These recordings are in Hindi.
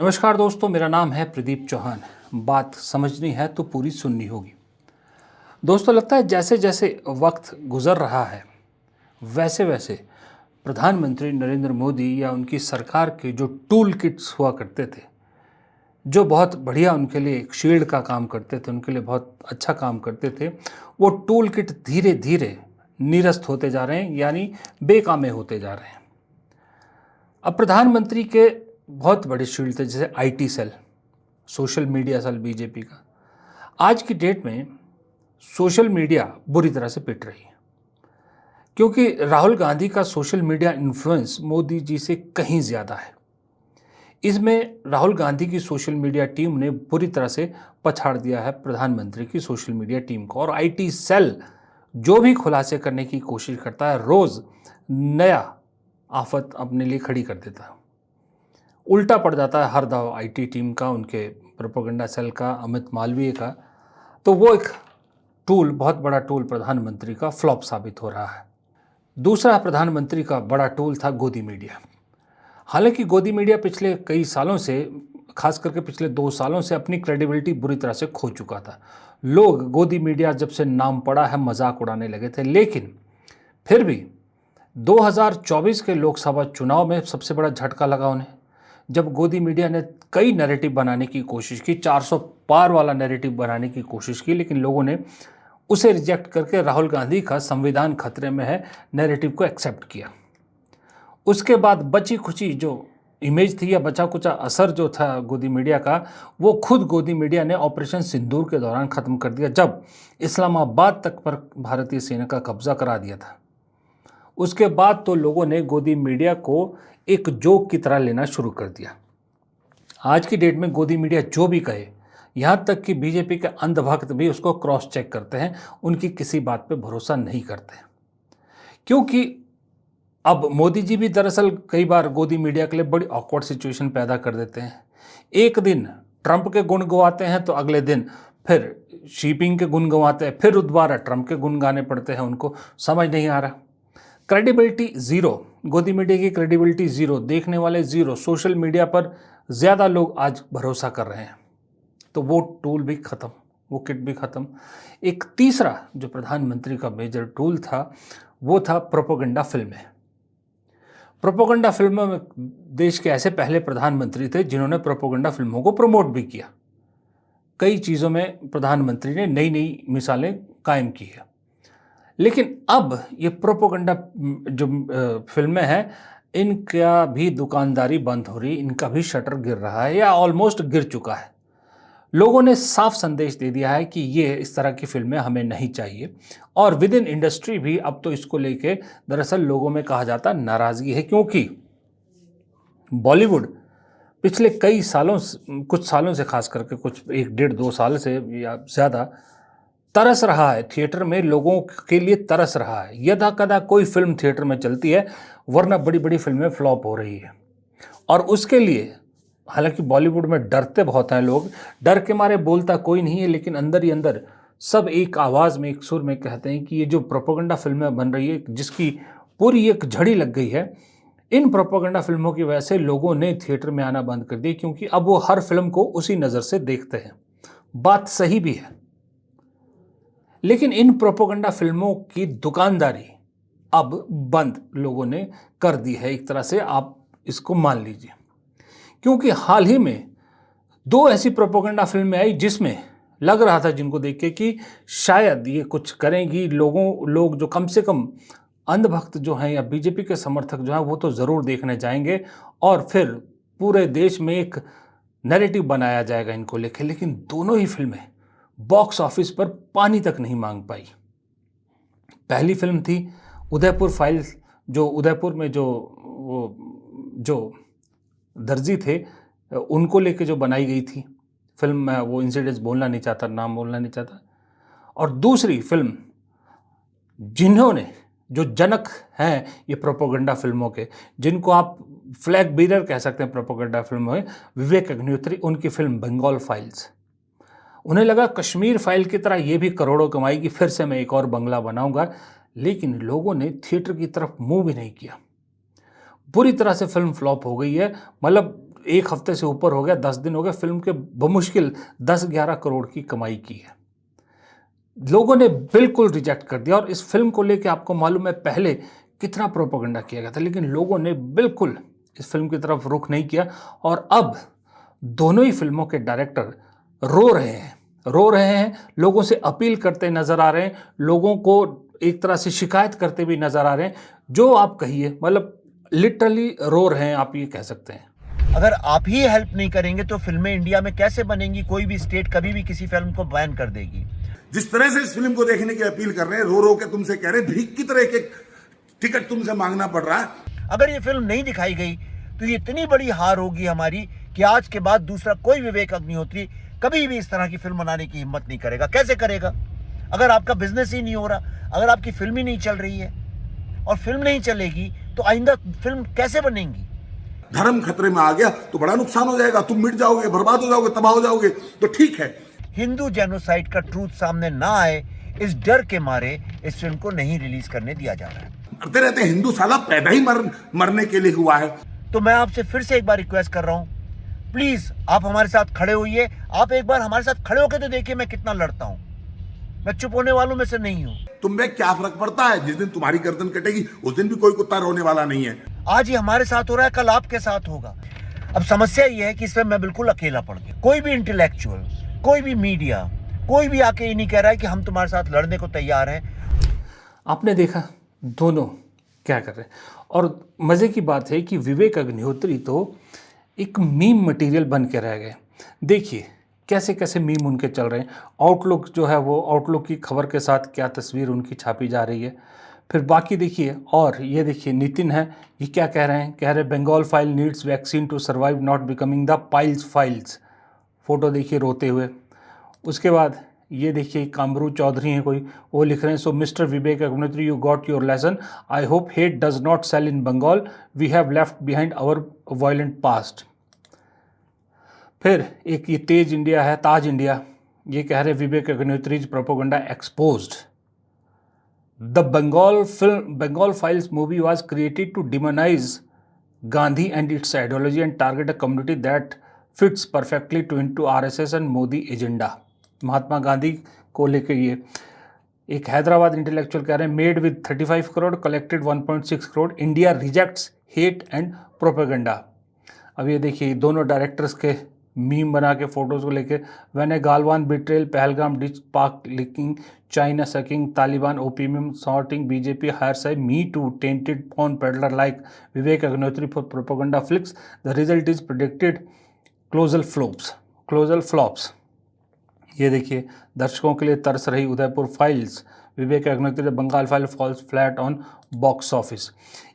नमस्कार दोस्तों, मेरा नाम है प्रदीप चौहान। बात समझनी है तो पूरी सुननी होगी। दोस्तों, लगता है जैसे जैसे वक्त गुजर रहा है वैसे वैसे प्रधानमंत्री नरेंद्र मोदी या उनकी सरकार के जो टूल किट्स हुआ करते थे, जो बहुत बढ़िया उनके लिए एक शील्ड का काम करते थे, उनके लिए बहुत अच्छा काम करते थे, वो टूल किट धीरे धीरे निरस्त होते जा रहे हैं, यानी बेकामे होते जा रहे हैं। अब प्रधानमंत्री के बहुत बड़े शील्ड थे, जैसे IT cell, social media cell BJP का। आज की डेट में सोशल मीडिया बुरी तरह से पिट रही है, क्योंकि राहुल गांधी का social media influence Modi ji से कहीं ज़्यादा है। इसमें राहुल गांधी की सोशल मीडिया टीम ने बुरी तरह से पछाड़ दिया है प्रधानमंत्री की सोशल मीडिया टीम को, और आईटी सेल जो भी खुलासे करने की कोशिश करता है, रोज़ नया आफत अपने लिए खड़ी कर देता है। उल्टा पड़ जाता है हर दाव आईटी टीम का, उनके प्रोपेगेंडा सेल का, अमित मालवीय का। तो वो एक टूल, बहुत बड़ा टूल प्रधानमंत्री का फ्लॉप साबित हो रहा है। दूसरा प्रधानमंत्री का बड़ा टूल था गोदी मीडिया। हालांकि गोदी मीडिया पिछले कई सालों से, खास करके पिछले 2 सालों से, अपनी क्रेडिबिलिटी बुरी तरह से खो चुका था। लोग गोदी मीडिया जब से नाम पड़ा है मजाक उड़ाने लगे थे, लेकिन फिर भी 2024 के लोकसभा चुनाव में सबसे बड़ा झटका लगा उन्हें, जब गोदी मीडिया ने कई नैरेटिव बनाने की कोशिश की, 400 पार वाला नैरेटिव बनाने की कोशिश की, लेकिन लोगों ने उसे रिजेक्ट करके राहुल गांधी का संविधान खतरे में है नैरेटिव को एक्सेप्ट किया। उसके बाद बची खुची जो इमेज थी या बचा कुचा असर जो था गोदी मीडिया का, वो खुद गोदी मीडिया ने ऑपरेशन सिंदूर के दौरान ख़त्म कर दिया, जब इस्लामाबाद तक पर भारतीय सेना का कब्जा करा दिया था। उसके बाद तो लोगों ने गोदी मीडिया को एक जोक की तरह लेना शुरू कर दिया। आज की डेट में गोदी मीडिया जो भी कहे, यहाँ तक कि बीजेपी के अंधभक्त भी उसको क्रॉस चेक करते हैं, उनकी किसी बात पे भरोसा नहीं करते। क्योंकि अब मोदी जी भी दरअसल कई बार गोदी मीडिया के लिए बड़ी ऑकवर्ड सिचुएशन पैदा कर देते हैं। एक दिन ट्रंप के गुण गवाते हैं तो अगले दिन फिर शीपिंग के गुण गवाते हैं, फिर दोबारा ट्रंप के गुण गाने पड़ते हैं, उनको समझ नहीं आ रहा। क्रेडिबिलिटी ज़ीरो, गोदी मीडिया की क्रेडिबिलिटी ज़ीरो, देखने वाले ज़ीरो, सोशल मीडिया पर ज़्यादा लोग आज भरोसा कर रहे हैं। तो वो टूल भी ख़त्म, वो किट भी ख़त्म। एक तीसरा जो प्रधानमंत्री का मेजर टूल था, वो था प्रोपेगेंडा फिल्में। प्रोपेगेंडा फिल्मों में देश के ऐसे पहले प्रधानमंत्री थे जिन्होंने प्रोपेगेंडा फिल्मों को प्रमोट भी किया। कई चीज़ों में प्रधानमंत्री ने नई नई मिसालें कायम की है। लेकिन अब ये प्रोपेगेंडा जो फिल्में हैं, इनका भी दुकानदारी बंद हो रही, इनका भी शटर गिर रहा है या ऑलमोस्ट गिर चुका है। लोगों ने साफ संदेश दे दिया है कि ये इस तरह की फिल्में हमें नहीं चाहिए, और विद इन इंडस्ट्री भी अब तो इसको लेके दरअसल लोगों में कहा जाता नाराज़गी है, क्योंकि बॉलीवुड पिछले कई सालों कुछ सालों से, खास करके कुछ 1 डेढ़ 2 साल से या ज़्यादा, तरस रहा है, थिएटर में लोगों के लिए तरस रहा है। यदा कदा कोई फिल्म थिएटर में चलती है, वरना बड़ी बड़ी फिल्में फ्लॉप हो रही है। और उसके लिए हालांकि बॉलीवुड में डरते बहुत हैं लोग, डर के मारे बोलता कोई नहीं है, लेकिन अंदर ही अंदर सब एक आवाज़ में, एक सुर में कहते हैं कि ये जो प्रोपेगेंडा फिल्में बन रही है, जिसकी पूरी एक झड़ी लग गई है, इन प्रोपेगेंडा फिल्मों की वजह से लोगों ने थिएटर में आना बंद कर दिया, क्योंकि अब वो हर फिल्म को उसी नज़र से देखते हैं। बात सही भी है, लेकिन इन प्रोपेगेंडा फिल्मों की दुकानदारी अब बंद लोगों ने कर दी है, एक तरह से आप इसको मान लीजिए। क्योंकि हाल ही में 2 ऐसी प्रोपेगेंडा फिल्में आई जिसमें लग रहा था जिनको देख के कि शायद ये कुछ करेंगी, लोग जो कम से कम अंधभक्त जो हैं या बीजेपी के समर्थक जो हैं, वो तो ज़रूर देखने जाएंगे, और फिर पूरे देश में एक नैरेटिव बनाया जाएगा इनको लेके। लेकिन दोनों ही फिल्में बॉक्स ऑफिस पर पानी तक नहीं मांग पाई। पहली फिल्म थी उदयपुर फाइल्स, जो उदयपुर में जो दर्जी थे, उनको लेके जो बनाई गई थी फिल्म, मैं वो इंसिडेंट्स बोलना नहीं चाहता, नाम बोलना नहीं चाहता। और दूसरी फिल्म जिन्होंने, जो जनक हैं ये प्रोपेगेंडा फिल्मों के, जिनको आप फ्लैग बीरर कह सकते हैं प्रोपेगेंडा फिल्मों में, विवेक अग्निहोत्री, उनकी फिल्म बंगाल फाइल्स। उन्हें लगा कश्मीर फाइल की तरह ये भी करोड़ों कमाएगी, फिर से मैं एक और बंगला बनाऊंगा, लेकिन लोगों ने थिएटर की तरफ मुंह भी नहीं किया। बुरी तरह से फिल्म फ्लॉप हो गई है। मतलब एक हफ्ते से ऊपर हो गया, 10 दिन हो गए, फिल्म के बमुश्किल 10-11 करोड़ की कमाई की है। लोगों ने बिल्कुल रिजेक्ट कर दिया और इस फिल्म को लेके आपको मालूम है पहले कितना प्रोपेगेंडा किया गया था, लेकिन लोगों ने बिल्कुल इस फिल्म की तरफ रुख नहीं किया और अब दोनों ही फिल्मों के डायरेक्टर रो रहे हैं, लोगों से अपील करते नजर आ रहे हैं, लोगों को एक तरह से शिकायत करते भी नजर आ रहे हैं। जो आप कहिए, मतलब लिटरली रो रहे हैं, आप ये कह सकते हैं। अगर आप ही हेल्प नहीं करेंगे तो फिल्में इंडिया में कैसे बनेंगी? कोई भी स्टेट कभी भी किसी फिल्म को बैन कर देगी। जिस तरह से इस फिल्म को देखने की अपील कर रहे हैं, रो रो के तुमसे कह रहे हैं, भीख की तरह एक टिकट तुमसे मांगना पड़ रहा है। अगर ये फिल्म नहीं दिखाई गई तो ये इतनी बड़ी हार होगी हमारी कि आज के बाद दूसरा कोई विवेक अग्निहोत्री कभी भी इस तरह की फिल्म बनाने की हिम्मत नहीं करेगा। कैसे करेगा? अगर आपका बिजनेस ही नहीं हो रहा, अगर आपकी फिल्म ही नहीं चल रही है, और फिल्म नहीं चलेगी तो आइंदा फिल्म कैसे बनेंगी? धर्म खतरे में आ गया तो बड़ा नुकसान हो जाएगा, तुम मिट जाओगे, बर्बाद हो जाओगे, तबाह हो जाओगे। तो ठीक है, हिंदू जेनोसाइड का ट्रूथ सामने ना आए, इस डर के मारे इस फिल्म को नहीं रिलीज करने दिया जा रहा है। मरते रहते हैं, हिंदू साला पैदा ही मरने के लिए हुआ है। तो मैं आपसे फिर से एक बार रिक्वेस्ट कर रहा हूं, प्लीज आप हमारे साथ खड़े होइए। आप एक बार हमारे साथ खड़े होकर तो देखिए मैं कितना लड़ता हूं। मैं चुप होने वालों में से नहीं हूं। तुम्हें क्या फर्क पड़ता है? जिस दिन तुम्हारी गर्दन कटेगी उस दिन भी कोई कुत्ता रोने वाला नहीं है। आज ही हमारे साथ हो रहा है, कल आपके साथ होगा। अब समस्या ये है कि इसमें मैं बिल्कुल अकेला पड़ गया। कोई भी इंटेलेक्चुअल, कोई भी मीडिया, कोई भी आके ये नहीं कह रहा है कि हम तुम्हारे साथ लड़ने को तैयार हैं। आपने देखा दोनों क्या कर रहे हैं। और मज़े की बात है कि विवेक अग्निहोत्री तो एक मीम मटेरियल बन के रह गए। देखिए कैसे कैसे मीम उनके चल रहे हैं। आउटलुक जो है वो आउटलुक की खबर के साथ क्या तस्वीर उनकी छापी जा रही है। फिर बाकी देखिए, और ये देखिए नितिन है, ये क्या कह रहे हैं, कह रहे Bengal file needs vaccine to survive not becoming the piles files. Photo देखिए रोते हुए। उसके बाद ये देखिए कामरू चौधरी हैं कोई, वो लिख रहे हैं, so mister Vivek Agnihotri you got your lesson, I hope hate does not sell in Bengal, we have left behind our violent past. फिर एक ये तेज इंडिया है, ताज इंडिया, ये कह रहे Vivek Agnihotri propaganda exposed. The Bengal files movie was created to demonize Gandhi and its ideology and target a community that fits perfectly to into RSS and Modi agenda. Mahatma Gandhi को लेकर ये एक हैदराबाद इंटेलेक्चुअल कह रहे हैं, made with 35 crore collected 1.6 crore, India rejects hate and propaganda. अब ये देखिए दोनों डायरेक्टर्स के मीम बना के फोटोज को लेके, when a Galwan betrayal, Pahalgam ditch, Pak licking, China sucking, Taliban opium sorting, BJP hires a me too tainted porn peddler like Vivek Agnihotri for propaganda flicks, the result is predicted colossal flops. ये देखिए दर्शकों के लिए तरस रही Udaipur files, Vivek Agnihotri Bengal file falls flat on box office.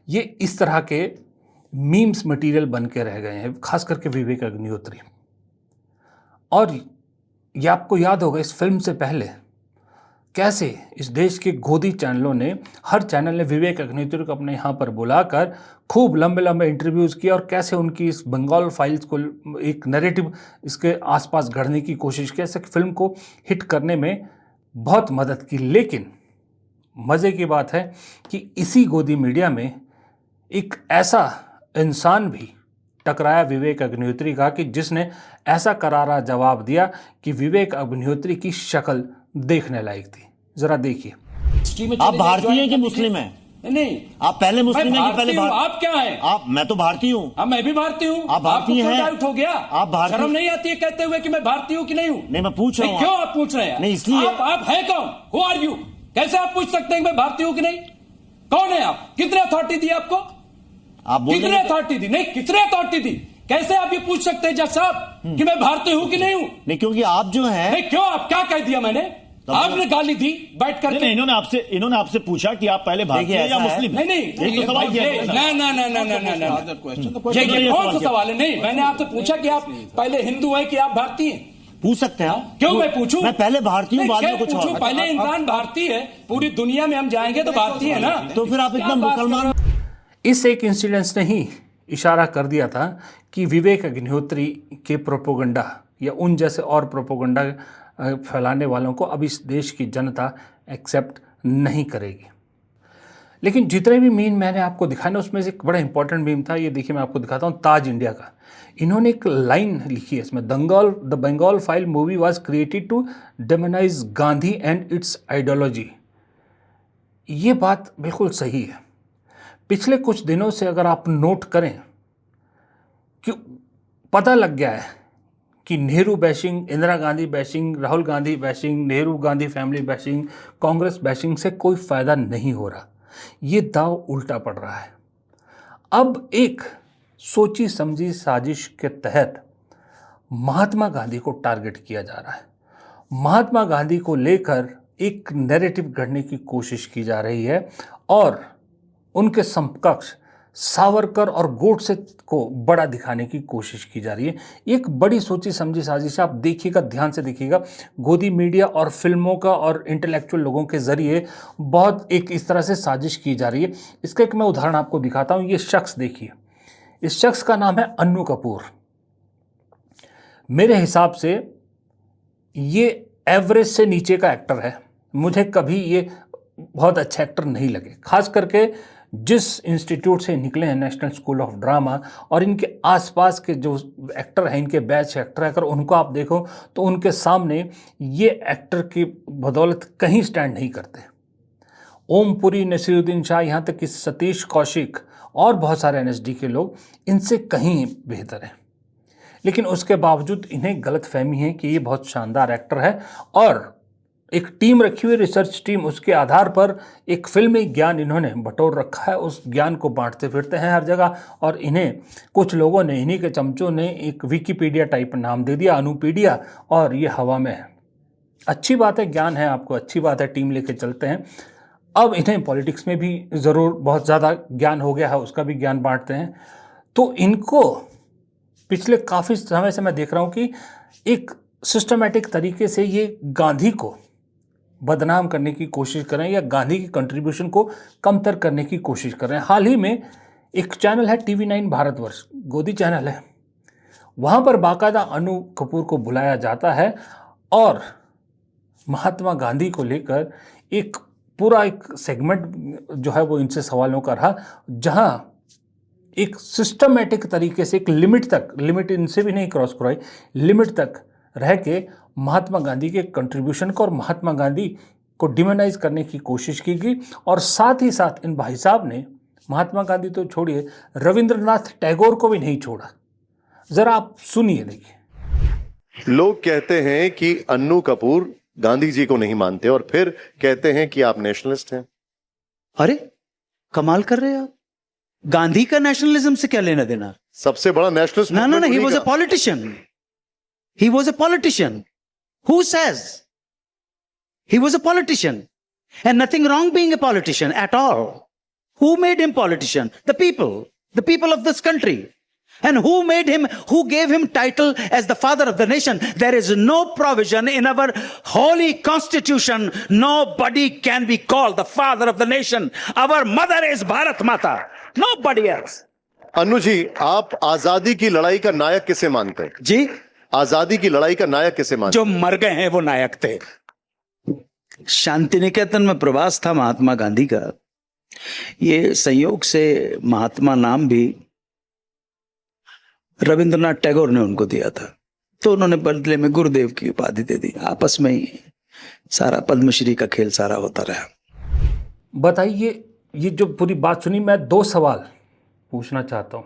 ये इस तरह के मीम्स मटेरियल बन के रह गए हैं, खास करके विवेक अग्निहोत्री। और ये आपको याद होगा इस फिल्म से पहले कैसे इस देश के गोदी चैनलों ने, हर चैनल ने विवेक अग्निहोत्री को अपने यहाँ पर बुलाकर खूब लंबे लंबे इंटरव्यूज़ किए और कैसे उनकी इस बंगाल फाइल्स को एक नैरेटिव इसके आसपास गढ़ने की कोशिश की, ऐसे फिल्म को हिट करने में बहुत मदद की। लेकिन मज़े की बात है कि इसी गोदी मीडिया में एक ऐसा इंसान भी टकराया विवेक अग्निहोत्री का कि जिसने ऐसा करारा जवाब दिया कि विवेक अग्निहोत्री की शक्ल देखने लायक थी। जरा देखिए। आप भारतीय हैं कि मुस्लिम हैं? नहीं, आप पहले मुस्लिम हैं कि पहले आप क्या हैं? आप, मैं तो भारतीय हूँ। हाँ, मैं भी भारतीय हूँ। आप भारतीय हैं? डाउट हो गया? आप भारतीय? शर्म नहीं आती है कहते हुए कि मैं भारतीय हूँ कि नहीं हूँ? नहीं, मैं पूछ रहा हूँ। क्यों आप पूछ रहे हैं? नहीं, इसलिए आप हैं कौन? Who are you? कैसे आप पूछ सकते हैं कि मैं भारतीय हूँ कि नहीं? कौन है आप? कितने अथॉरिटी दी आपको? आप बोल कितने अथॉरिटी दी? नहीं, कितने अथॉरिटी दी? कैसे आप ये पूछ सकते हैं जज साहब कि मैं भारतीय हूँ कि नहीं हूँ? नहीं, क्योंकि आप जो है, नहीं, क्यों? आप क्या कह दिया मैंने? आपने गाली दी बैठ कर? नहीं, इन्होंने आपसे पूछा कि आप पहले भारतीय या मुस्लिम? नहीं, यही तो सवाल किया। ये कौन सा सवाल है? नहीं, मैंने आपसे पूछा कि आप पहले हिंदू हैं कि आप भारतीय हैं? पूछ सकते हैं। क्यों मैं पूछूं? मैं पहले भारतीय हूँ, बाद में कुछ और। पहले इंसान भारतीय है, पूरी दुनिया में हम जाएंगे तो भारतीय है ना। तो फिर आप इतना मुसलमान। इस एक इंसिडेंस ने ही इशारा कर दिया था कि विवेक अग्निहोत्री के प्रोपेगेंडा या उन जैसे और प्रोपेगेंडा फैलाने वालों को अब इस देश की जनता एक्सेप्ट नहीं करेगी। लेकिन जितने भी मीम मैंने आपको दिखाए ना, उसमें से एक बड़ा इंपॉर्टेंट मीम था, ये देखिए मैं आपको दिखाता हूँ, ताज इंडिया का। इन्होंने एक लाइन लिखी है इसमें, the Bengal file movie was created to demonize Gandhi and its ideology. ये बात बिल्कुल सही है। पिछले कुछ दिनों से अगर आप नोट करें कि पता लग गया है कि Nehru bashing, Indira Gandhi bashing, Rahul Gandhi bashing, Nehru Gandhi family bashing, Congress bashing से कोई फायदा नहीं हो रहा। ये दाव उल्टा पड़ रहा है। अब एक सोची समझी साजिश के तहत महात्मा गांधी को टारगेट किया जा रहा है। महात्मा गांधी को लेकर एक नैरेटिव गढ़ने की कोशिश की जा रही है और उनके समकक्ष सावरकर और गोडसे को बड़ा दिखाने की कोशिश की जा रही है। एक बड़ी सोची समझी साजिश, आप देखिएगा, ध्यान से देखिएगा, गोदी मीडिया और फिल्मों का और इंटेलेक्चुअल लोगों के जरिए बहुत एक इस तरह से साजिश की जा रही है। इसका एक मैं उदाहरण आपको दिखाता हूँ। ये शख्स देखिए, इस शख्स का नाम है अन्नू कपूर। मेरे हिसाब से ये एवरेज से नीचे का एक्टर है। मुझे कभी ये बहुत अच्छा एक्टर नहीं लगे, खास करके जिस इंस्टीट्यूट से निकले हैं, नेशनल स्कूल ऑफ ड्रामा, और इनके आसपास के जो एक्टर हैं, इनके बैच एक्टर हैं, अगर उनको आप देखो तो उनके सामने ये एक्टर की बदौलत कहीं स्टैंड नहीं करते। ओमपुरी, नसीरुद्दीन शाह, यहाँ तक कि सतीश कौशिक और बहुत सारे एनएसडी के लोग इनसे कहीं बेहतर हैं। लेकिन उसके बावजूद इन्हें गलत फहमी है कि ये बहुत शानदार एक्टर है और एक टीम रखी हुई, रिसर्च टीम, उसके आधार पर एक फिल्मी ज्ञान इन्होंने बटोर रखा है। उस ज्ञान को बांटते फिरते हैं हर जगह और इन्हें कुछ लोगों ने, इन्हीं के चमचों ने एक विकिपीडिया टाइप नाम दे दिया, अनुपीडिया, और ये हवा में है। अच्छी बात है, ज्ञान है आपको, अच्छी बात है, टीम लेके चलते हैं। अब इन्हें पॉलिटिक्स में भी ज़रूर बहुत ज़्यादा ज्ञान हो गया है, उसका भी ज्ञान बांटते हैं। तो इनको पिछले काफ़ी समय से मैं देख रहा हूँ कि एक सिस्टमैटिक तरीके से ये गांधी को बदनाम करने की कोशिश कर रहे हैं या गांधी की कंट्रीब्यूशन को कमतर करने की कोशिश कर रहे हैं। हाल ही में एक चैनल है TV9 भारतवर्ष, गोदी चैनल है, वहाँ पर बाकायदा अनु कपूर को बुलाया जाता है और महात्मा गांधी को लेकर एक पूरा एक सेगमेंट जो है वो इनसे सवालों का रहा, जहाँ एक सिस्टमैटिक तरीके से एक लिमिट इनसे भी नहीं क्रॉस कराई, लिमिट तक रह के महात्मा गांधी के कंट्रीब्यूशन को और महात्मा गांधी को डिमोनाइज करने की कोशिश की गई। और साथ ही साथ इन भाई साहब ने महात्मा गांधी तो छोड़िए, रविंद्रनाथ टैगोर को भी नहीं छोड़ा। जरा आप सुनिए, देखिए। लोग कहते हैं कि अन्नू कपूर गांधी जी को नहीं मानते और फिर कहते हैं कि आप नेशनलिस्ट हैं। अरे कमाल कर रहे हैं आप। गांधी का नेशनलिज्म से क्या लेना देना? सबसे बड़ा nationalist No, he was a politician. He was a politician. Who says? He was a politician. And nothing wrong being a politician at all. Who made him politician? The people of this country. And who made him, who gave him title as the father of the nation? There is no provision in our holy constitution. Nobody can be called the father of the nation. Our mother is Bharat Mata. Nobody else. Annu ji, आप आजादी की लड़ाई का नायक किसे मानते हैं? जी, आजादी की लड़ाई का नायक किसे मानते जो मर गए हैं वो नायक थे। शांति निकेतन में प्रवास था महात्मा गांधी का। ये संयोग से महात्मा नाम भी रविंद्रनाथ टैगोर ने उनको दिया था, तो उन्होंने बदले में गुरुदेव की उपाधि दे दी। आपस में ही सारा पद्मश्री का खेल सारा होता रहा। बताइए, ये जो पूरी बात सुनी, मैं 2 सवाल पूछना चाहता हूँ,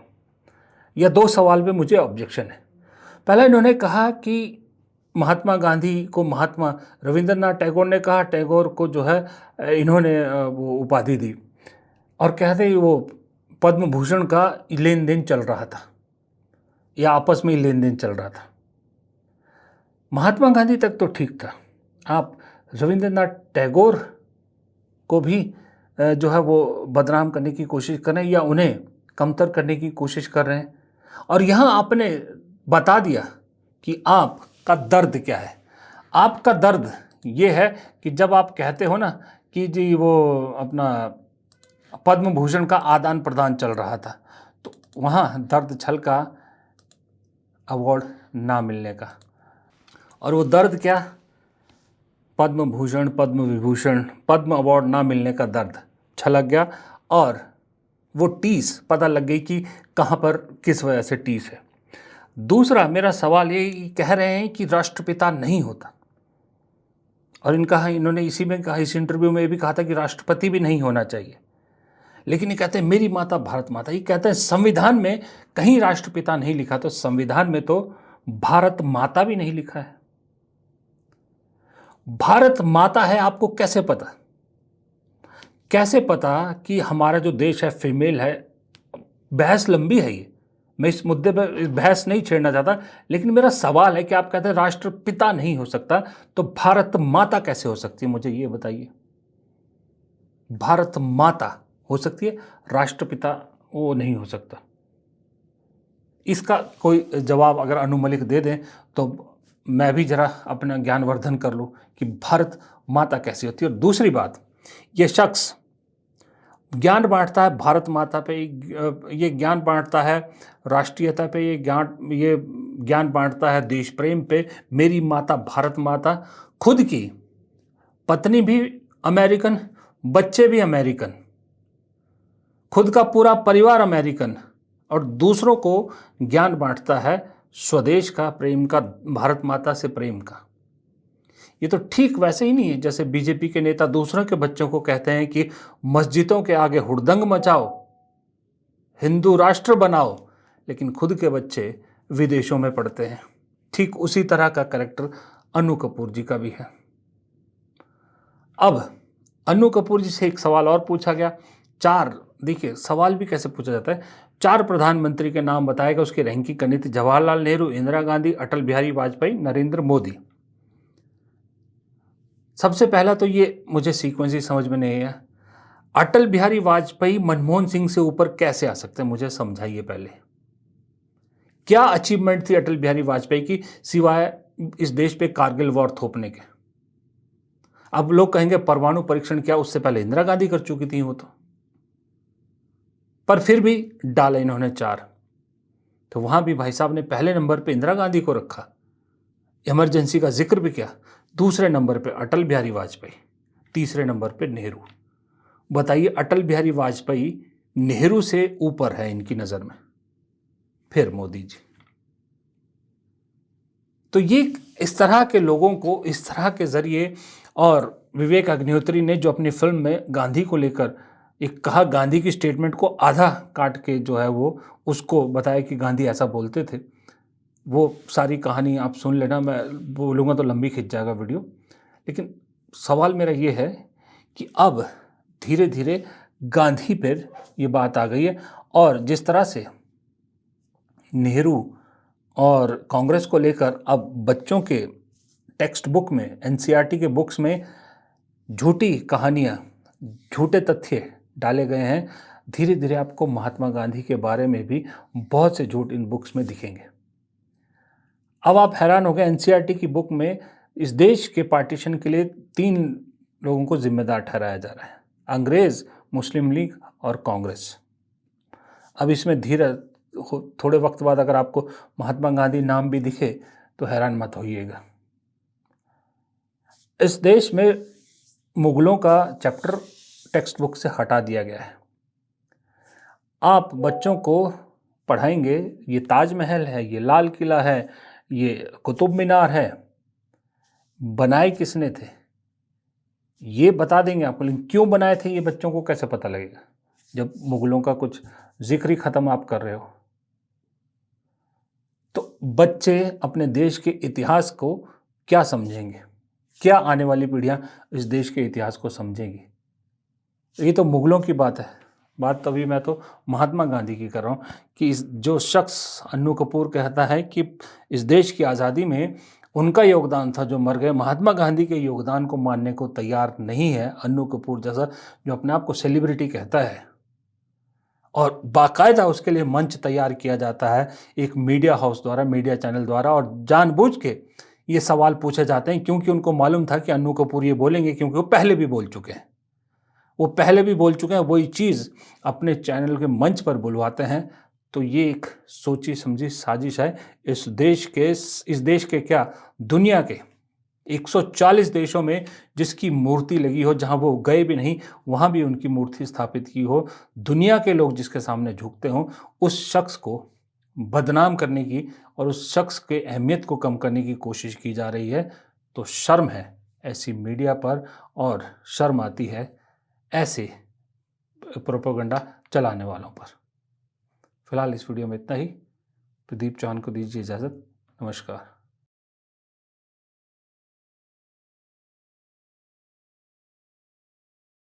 या 2 सवाल पे मुझे ऑब्जेक्शन है। पहला, इन्होंने कहा कि महात्मा गांधी को महात्मा, रविंद्रनाथ टैगोर ने कहा टैगोर को जो है इन्होंने वो उपाधि दी, और कहते हैं वो पद्म भूषण का लेन देन चल रहा था या आपस में ही लेन देन चल रहा था। महात्मा गांधी तक तो ठीक था, आप रविंद्रनाथ टैगोर को भी जो है वो बदनाम करने की कोशिश कर रहे हैं या उन्हें कमतर करने की कोशिश कर रहे हैं। और यहाँ आपने बता दिया कि आपका दर्द क्या है। आपका दर्द ये है कि जब आप कहते हो ना कि जी वो अपना पद्म भूषण का आदान प्रदान चल रहा था, तो वहाँ दर्द छलका अवार्ड ना मिलने का। और वो दर्द क्या? पद्म भूषण, पद्म विभूषण, पद्म अवार्ड ना मिलने का दर्द। छलक गया और वो टीस पता लग गई कि कहाँ पर किस वजह से टीस है। दूसरा मेरा सवाल ये कह रहे हैं कि राष्ट्रपिता नहीं होता, और इन्होंने इसी में कहा, इस इंटरव्यू में भी कहा था कि राष्ट्रपति भी नहीं होना चाहिए, लेकिन ये कहते हैं मेरी माता भारत माता। ये कहते हैं संविधान में कहीं राष्ट्रपिता नहीं लिखा, तो संविधान में तो भारत माता भी नहीं लिखा है। भारत माता है, आपको कैसे पता? कैसे पता कि हमारा जो देश है फीमेल है? बहस लंबी है ये, मैं इस मुद्दे पर बहस नहीं छेड़ना चाहता, लेकिन मेरा सवाल है कि आप कहते हैं राष्ट्रपिता नहीं हो सकता, तो भारत माता कैसे हो सकती है? मुझे ये बताइए। भारत माता हो सकती है, राष्ट्रपिता वो नहीं हो सकता। इसका कोई जवाब अगर अनु मलिक दे दें तो मैं भी जरा अपना ज्ञानवर्धन कर लूँ कि भारत माता कैसी होती है। और दूसरी बात, ये शख्स ज्ञान बांटता है भारत माता पे, ये ज्ञान बांटता है राष्ट्रीयता पे, ये ज्ञान बांटता है देश प्रेम पे, मेरी माता भारत माता। खुद की पत्नी भी अमेरिकन, बच्चे भी अमेरिकन, खुद का पूरा परिवार अमेरिकन, और दूसरों को ज्ञान बांटता है स्वदेश का, प्रेम का, भारत माता से प्रेम का। ये तो ठीक वैसे ही नहीं है जैसे बीजेपी के नेता दूसरों के बच्चों को कहते हैं कि मस्जिदों के आगे हुड़दंग मचाओ, हिंदू राष्ट्र बनाओ, लेकिन खुद के बच्चे विदेशों में पढ़ते हैं। ठीक उसी तरह का कैरेक्टर अनु कपूर जी का भी है। अब अनु कपूर जी से एक सवाल और पूछा गया। देखिए सवाल भी कैसे पूछा जाता है। 4 प्रधानमंत्री के नाम बताएगा, उसकी रैंकिंग करनी थी। जवाहरलाल नेहरू, इंदिरा गांधी, अटल बिहारी वाजपेयी, नरेंद्र मोदी। सबसे पहला तो ये मुझे सीक्वेंस ही समझ में नहीं है, अटल बिहारी वाजपेयी मनमोहन सिंह से ऊपर कैसे आ सकते हैं? मुझे समझाइए पहले, क्या अचीवमेंट थी अटल बिहारी वाजपेयी की सिवाय इस देश पे कारगिल वॉर थोपने के? अब लोग कहेंगे परमाणु परीक्षण किया, उससे पहले इंदिरा गांधी कर चुकी थी वो तो, पर फिर भी डाला इन्होंने 4। तो वहां भी भाई साहब ने पहले नंबर पे इंदिरा गांधी को रखा, इमरजेंसी का जिक्र भी किया। दूसरे नंबर पे अटल बिहारी वाजपेयी, तीसरे नंबर पे नेहरू। बताइए अटल बिहारी वाजपेयी नेहरू से ऊपर है इनकी नज़र में, फिर मोदी जी। तो ये इस तरह के लोगों को इस तरह के जरिए, और विवेक अग्निहोत्री ने जो अपनी फिल्म में गांधी को लेकर एक कहा, गांधी की स्टेटमेंट को आधा काट के जो है वो उसको बताया कि गांधी ऐसा बोलते थे। वो सारी कहानी आप सुन लेना, मैं बोलूँगा तो लंबी खिंच जाएगा वीडियो। लेकिन सवाल मेरा ये है कि अब धीरे धीरे गांधी पर ये बात आ गई है, और जिस तरह से नेहरू और कांग्रेस को लेकर अब बच्चों के टेक्स्ट बुक में, एनसीईआरटी के बुक्स में झूठी कहानियाँ, झूठे तथ्य डाले गए हैं। धीरे धीरे आपको महात्मा गांधी के बारे में भी बहुत से झूठ इन बुक्स में दिखेंगे। अब आप हैरान हो गए, एनसीईआरटी की बुक में इस देश के पार्टीशन के लिए 3 लोगों को जिम्मेदार ठहराया जा रहा है, अंग्रेज़, मुस्लिम लीग और कांग्रेस। अब इसमें थोड़े वक्त बाद अगर आपको महात्मा गांधी नाम भी दिखे तो हैरान मत होइएगा। इस देश में मुगलों का चैप्टर टेक्स्ट बुक से हटा दिया गया है। आप बच्चों को पढ़ाएंगे, ये ताजमहल है, ये लाल किला है, ये कुतुब मीनार है, बनाए किसने थे ये बता देंगे आपको, लेकिन क्यों बनाए थे ये बच्चों को कैसे पता लगेगा जब मुगलों का कुछ जिक्र ही खत्म आप कर रहे हो। तो बच्चे अपने देश के इतिहास को क्या समझेंगे? क्या आने वाली पीढ़ियां इस देश के इतिहास को समझेंगी? ये तो मुगलों की बात है, बात तभी मैं तो महात्मा गांधी की कर रहा हूँ कि जो शख्स अन्नू कपूर कहता है कि इस देश की आज़ादी में उनका योगदान था जो मर गए, महात्मा गांधी के योगदान को मानने को तैयार नहीं है अन्नू कपूर जैसा, जो अपने आप को सेलिब्रिटी कहता है, और बाकायदा उसके लिए मंच तैयार किया जाता है एक मीडिया हाउस द्वारा, मीडिया चैनल द्वारा, और जानबूझ के ये सवाल पूछे जाते हैं क्योंकि उनको मालूम था कि अन्नू कपूर ये बोलेंगे, क्योंकि वो पहले भी बोल चुके हैं, वही चीज़ अपने चैनल के मंच पर बुलवाते हैं। तो ये एक सोची समझी साजिश है इस देश के क्या दुनिया के 140 देशों में जिसकी मूर्ति लगी हो, जहां वो गए भी नहीं वहां भी उनकी मूर्ति स्थापित की हो, दुनिया के लोग जिसके सामने झुकते हों, उस शख्स को बदनाम करने की और उस शख्स के अहमियत को कम करने की कोशिश की जा रही है। तो शर्म है ऐसी मीडिया पर और शर्म आती है ऐसे प्रोपेगेंडा चलाने वालों पर। फिलहाल इस वीडियो में इतना ही। प्रदीप चौहान को दीजिए इजाज़त। नमस्कार।